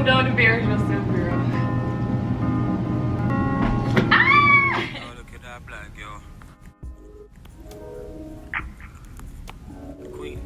Don't embarrass yourself, girl. Oh, look at that black girl. Queen.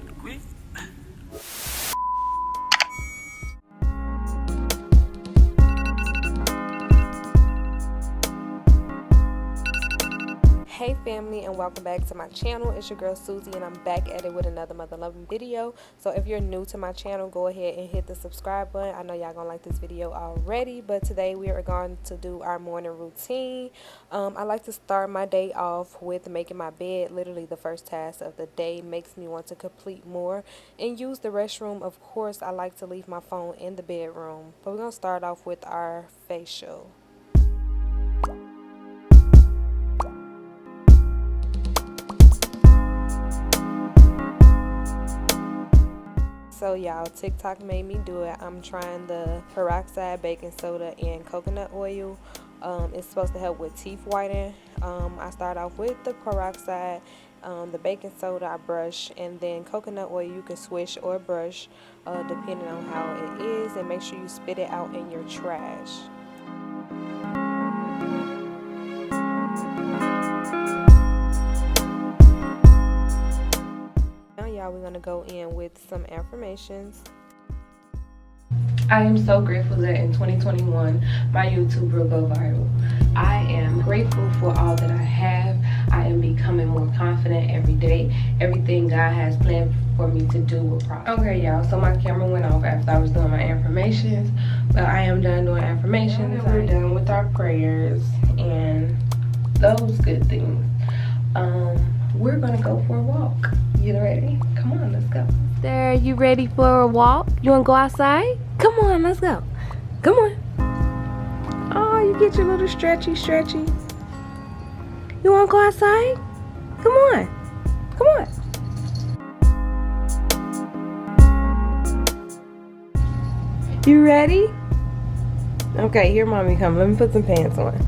Hey family, and welcome back to my channel. It's your girl Suzie, and I'm back at it with another mother loving video. So if you're new to my channel, go ahead and hit the subscribe button. I know y'all gonna like this video already, but today we are going to do our morning routine. I like to start my day off with making my bed. Literally the first task of the day. Makes me want to complete more and use the restroom. Of course, I like to leave my phone in the bedroom, but we're gonna start off with our facial. So y'all, TikTok made me do it. I'm trying the peroxide, baking soda, and coconut oil. It's supposed to help with teeth whitening. I start off with the peroxide, the baking soda I brush, and then coconut oil you can swish or brush depending on how it is, and make sure you spit it out in your trash. We're going to go in with some affirmations. I am so grateful that in 2021 my YouTube will go viral. I am grateful for all that I have. I am becoming more confident every day. Everything God has planned for me to do will prosper. Okay, y'all, so my camera went off after I was doing my affirmations, but I am done doing affirmations. We're done with our prayers and those good things. We're gonna go for a walk. You ready? Come on, let's go. There, you ready for a walk? You wanna go outside? Come on, let's go. Come on. Oh, you get your little stretchy. You wanna go outside? Come on. Come on. You ready? Okay, here mommy come. Let me put some pants on.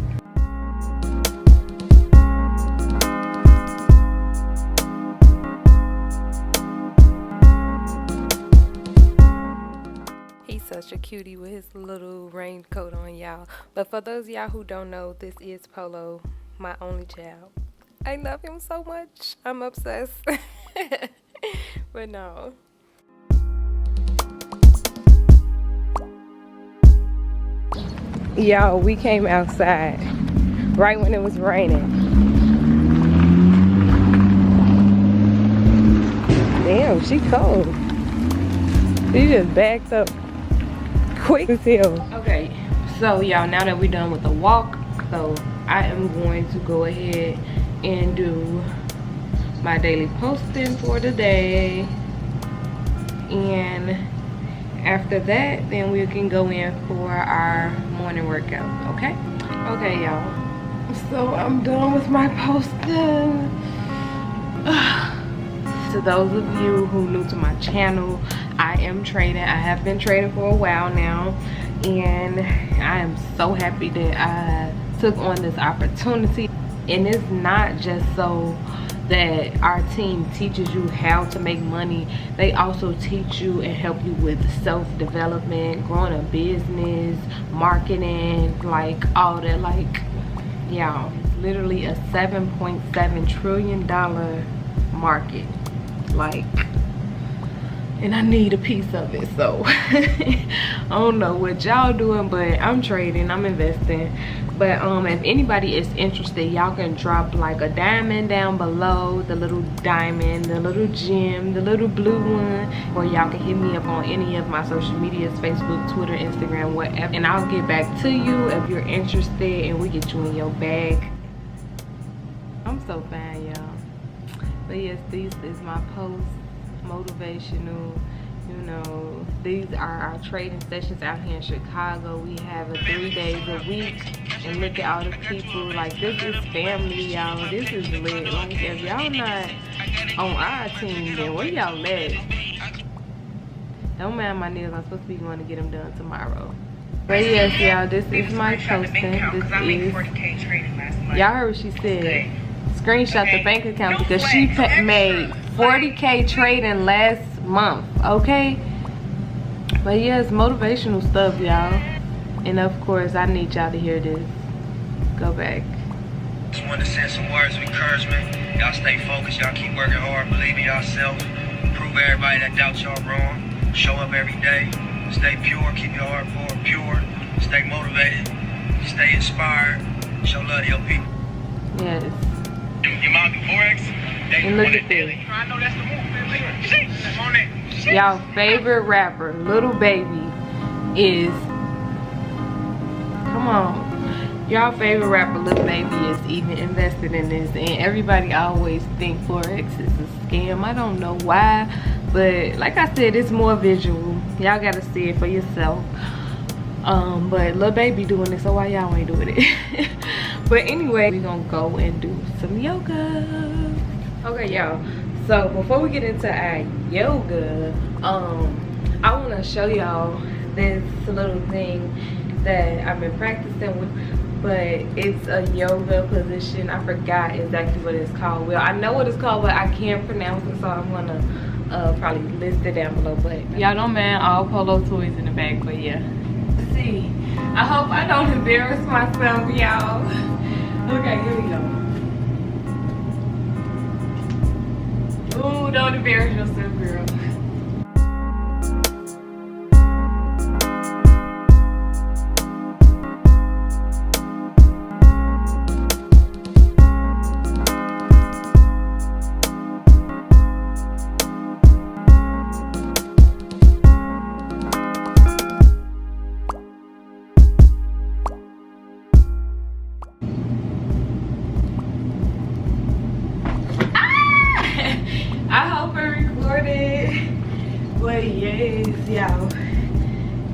Such a cutie with his little raincoat on, y'all. But for those of y'all who don't know, this is Polo, my only child. I love him so much. I'm obsessed. But no. Y'all, we came outside right when it was raining. Damn, she cold. She just backed up quick as hell. Okay, so y'all, now that we're done with the walk, so I am going to go ahead and do my daily posting for the day, and after that then we can go in for our morning workouts. Okay, y'all, so I'm done with my posting. To those of you who are new to my channel, I am trading. I have been trading for a while now, and I am so happy that I took on this opportunity. And it's not just so that our team teaches you how to make money. They also teach you and help you with self-development, growing a business, marketing, like all that. Like, y'all, it's literally a $7.7 trillion market. Like, and I need a piece of it. So I don't know what y'all doing, but I'm trading, I'm investing. But if anybody is interested, y'all can drop like a diamond down below, the little diamond, the little gem, the little blue one, or y'all can hit me up on any of my social medias, Facebook, Twitter, Instagram, whatever, and I'll get back to you if you're interested, and we get you in your bag. I'm so fine, y'all. But yes, this is my post, motivational. You know, these are our trading sessions out here in Chicago. We have it 3 days a week, and look at all the people. Like, this is family, y'all. This is lit. Like, if y'all not on our team, then where y'all at? Don't mind my nails. I'm supposed to be going to get them done tomorrow. But yes, y'all, this is my posting. This is, y'all heard what she said. Screenshot the bank account because she made 40K trading last month. Okay, But yeah, it's motivational stuff, y'all. And of course, I need y'all to hear this. Go back. Just wanted to send some words of encouragement. Y'all stay focused. Y'all keep working hard. Believe in yourself. Prove everybody that doubts y'all wrong. Show up every day. Stay pure. Keep your heart pure. Stay motivated. Stay inspired. Show love to your people. Yes. Your mom do Forex? And look at this. I know that's the move. Y'all favorite rapper, Lil Baby, is, come on, y'all favorite rapper, Lil Baby, is even invested in this, and everybody always think Forex is a scam. I don't know why, but like I said, it's more visual. Y'all gotta see it for yourself. But Lil Baby doing it, so why y'all ain't doing it? But anyway, we gonna go and do some yoga. Okay, y'all. So before we get into our yoga, I want to show y'all this little thing that I've been practicing with, but it's a yoga position. I forgot exactly what it's called. Well, I know what it's called, but I can't pronounce it, so I'm gonna probably list it down below. But y'all don't mind all Polo toys in the back, but yeah. Let's see. I hope I don't embarrass myself, y'all. Okay, here we go. Ooh, don't embarrass yourself, girl. But yes, y'all,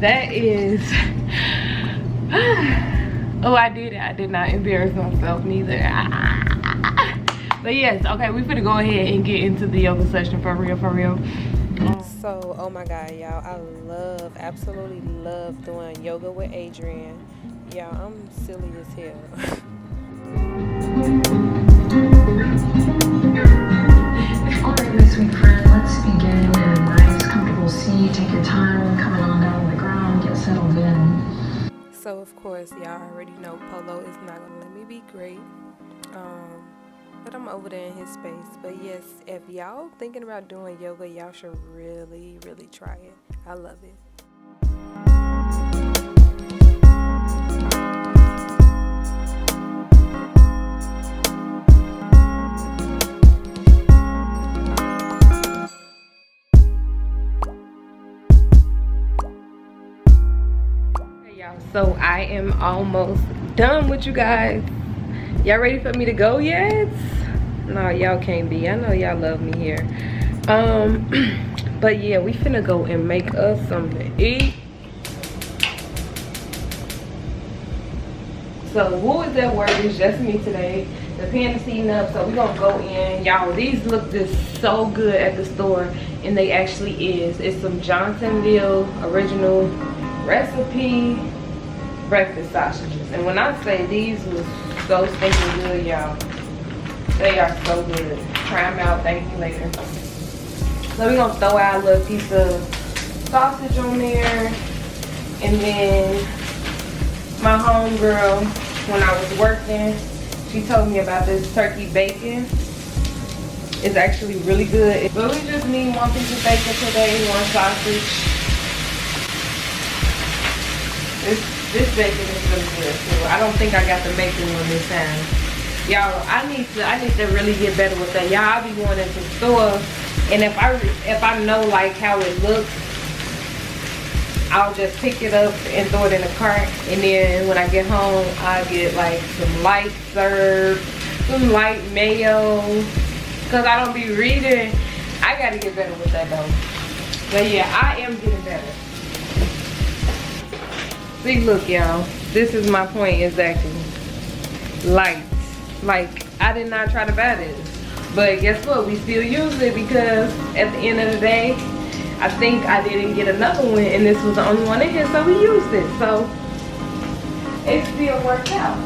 that is oh, I did not embarrass myself neither. But yes, okay, we finna go ahead and get into the yoga session for real. So oh my god, y'all, I absolutely love doing yoga with Adrian. Y'all, I'm silly as hell. Alright, my sweet friend, let's begin in a nice, comfortable seat. Take your time coming on down on the ground, get settled in. So, of course, y'all already know Polo is not going to let me be great. But I'm over there in his space. But yes, if y'all thinking about doing yoga, y'all should really, really try it. I love it. So I am almost done with you guys. Y'all ready for me to go yet? No, y'all can't be. I know y'all love me here. But yeah, we finna go and make us something to eat. So who is that word? It's just me today. The pan is heating up, so we gonna go in. Y'all, these look just so good at the store, and they actually is. It's some Johnsonville original recipe breakfast sausages, and when I say these was so stinking good, y'all, they are so good. Try them out. Thank you later. So we're gonna throw our little piece of sausage on there, and then my homegirl, when I was working, she told me about this turkey bacon. It's actually really good, but we just need one piece of bacon today, one sausage. This bacon is really good too. I don't think I got the bacon one this time. Y'all, I need to really get better with that. Y'all, I be going into the store, and if I know like how it looks, I'll just pick it up and throw it in the cart, and then when I get home, I'll get like some light serve, some light mayo, cause I don't be reading. I gotta get better with that though. But yeah, I am getting better. See, look, y'all, this is my point exactly. Light. Like, I did not try to buy this, but guess what? We still use it because at the end of the day, I think I didn't get another one, and this was the only one in here, so we used it. So it still worked out.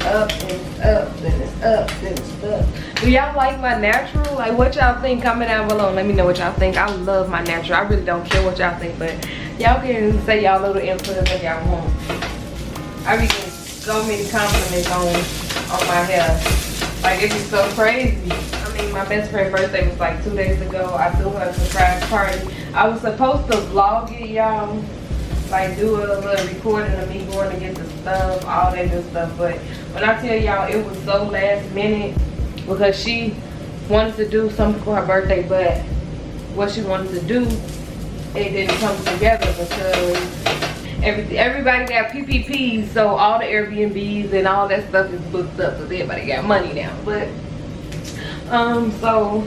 up, then it's up, then it's up, then it's up. Do y'all like my natural? Like, what y'all think? Comment down below and let me know what y'all think. I love my natural. I really don't care what y'all think, but y'all can say y'all little input if y'all want. I be getting so many compliments on my hair. Like, it be so crazy. I mean, my best friend's birthday was like 2 days ago. I threw her a surprise party. I was supposed to vlog it, y'all. Like, do a little recording of me going to get the stuff, all that good stuff. But when I tell y'all, it was so last minute because she wanted to do something for her birthday, but what she wanted to do, it didn't come together because everybody got PPPs, so all the Airbnbs and all that stuff is booked up because everybody got money now. But so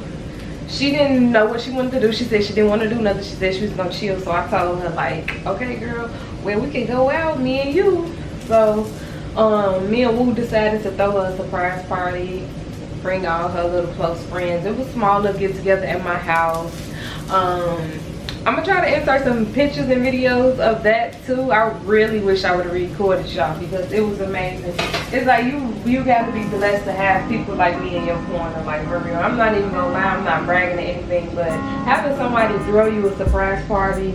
she didn't know what she wanted to do. She said she didn't want to do nothing. She said she was gonna chill. So I told her, like, okay girl, well, we can go out, me and you. So me and Woo decided to throw her a surprise party, bring all her little close friends. It was small little get together at my house. I'm gonna try to insert some pictures and videos of that too. I really wish I would have recorded y'all because it was amazing. It's like you gotta be blessed to have people like me in your corner, like for real. I'm not even gonna lie, I'm not bragging or anything, but having somebody throw you a surprise party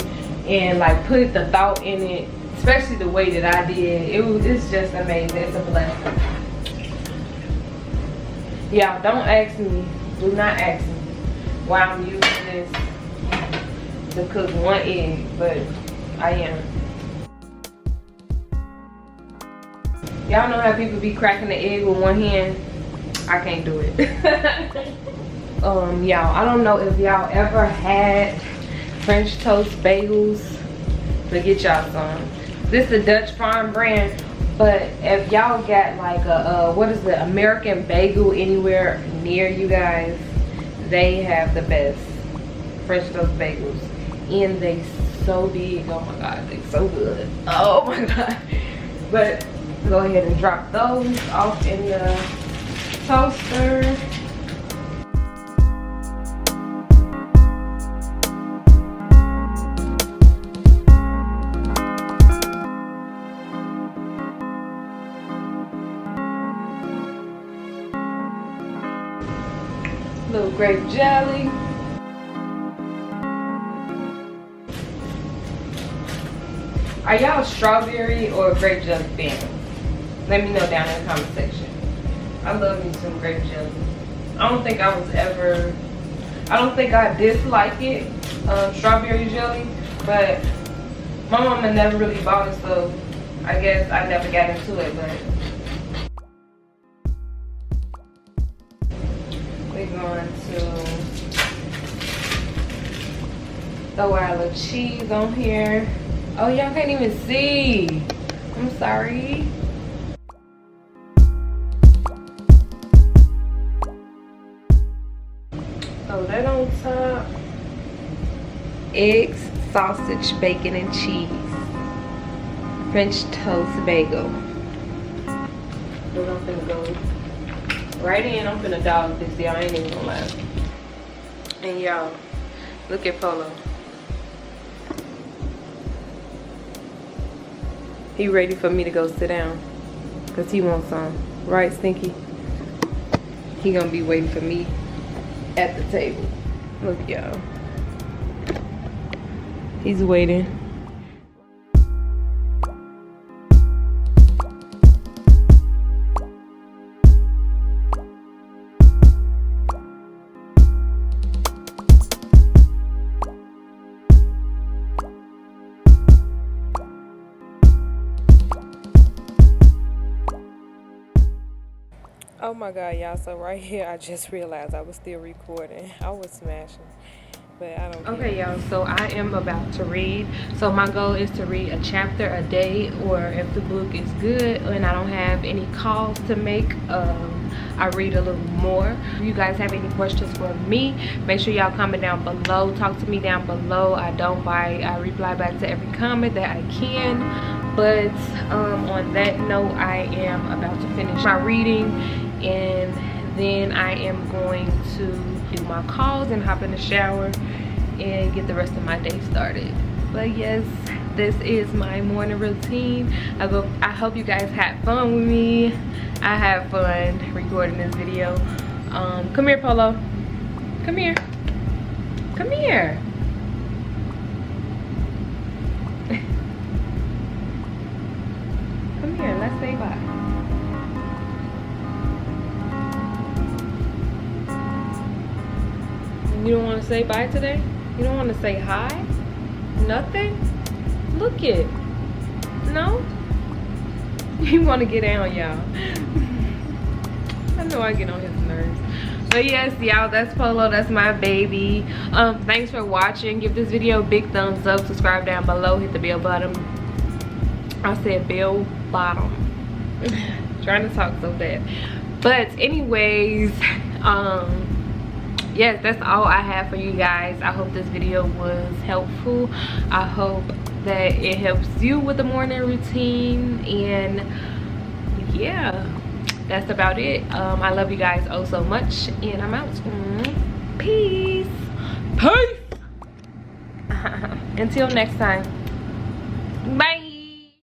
and like put the thought in it, especially the way that I did, it's just amazing. It's a blessing. Y'all, don't ask me, do not ask me why I'm using this to cook one egg, but I am. Y'all know how people be cracking the egg with one hand? I can't do it. Y'all, I don't know if y'all ever had French toast bagels, but get y'all some. This is a Dutch Farm brand, but if y'all got like a what is the American bagel anywhere near you guys, they have the best French toast bagels. And they so big. Oh my god, they so good. Oh my god. But go ahead and drop those off in the toaster. Little grape jelly. Are y'all strawberry or grape jelly fans? Let me know down in the comment section. I love me some grape jelly. I don't think I dislike it, strawberry jelly, but my mama never really bought it, so I guess I never got into it, but we're going to throw our little cheese on here. Oh, y'all can't even see. I'm sorry. Throw that on top. Eggs, sausage, bacon, and cheese. French toast bagel. I'm finna go right in. I'm finna dog this, y'all. I ain't even gonna lie. And y'all, look at Polo. He ready for me to go sit down because he wants some, right, Stinky? He gonna be waiting for me at the table. Look, y'all, he's waiting. Oh my god, y'all, so right here I just realized I was still recording. I was smashing, but I don't care. Okay, y'all, so I am about to read. So my goal is to read a chapter a day, or if the book is good and I don't have any calls to make, I read a little more. If you guys have any questions for me, make sure y'all comment down below. Talk to me down below. I don't bite. I reply back to every comment that I can. But on that note, I am about to finish my reading, and then I am going to do my calls and hop in the shower and get the rest of my day started. But yes, this is my morning routine. I hope you guys had fun with me. I had fun recording this video. Come here, Polo. Come here. Come here. Come here, let's say bye. You don't want to say bye today? You don't want to say hi? Nothing? Look it. No? You want to get down, y'all. I know I get on his nerves. But yes, y'all, that's Polo. That's my baby. Thanks for watching. Give this video a big thumbs up. Subscribe down below. Hit the bell button. I said bell bottom. Trying to talk so bad. But anyways, yes, that's all I have for you guys. I hope this video was helpful. I hope that it helps you with the morning routine. And yeah, that's about it. I love you guys oh so much, and I'm out. Peace. Peace. Until next time. Bye.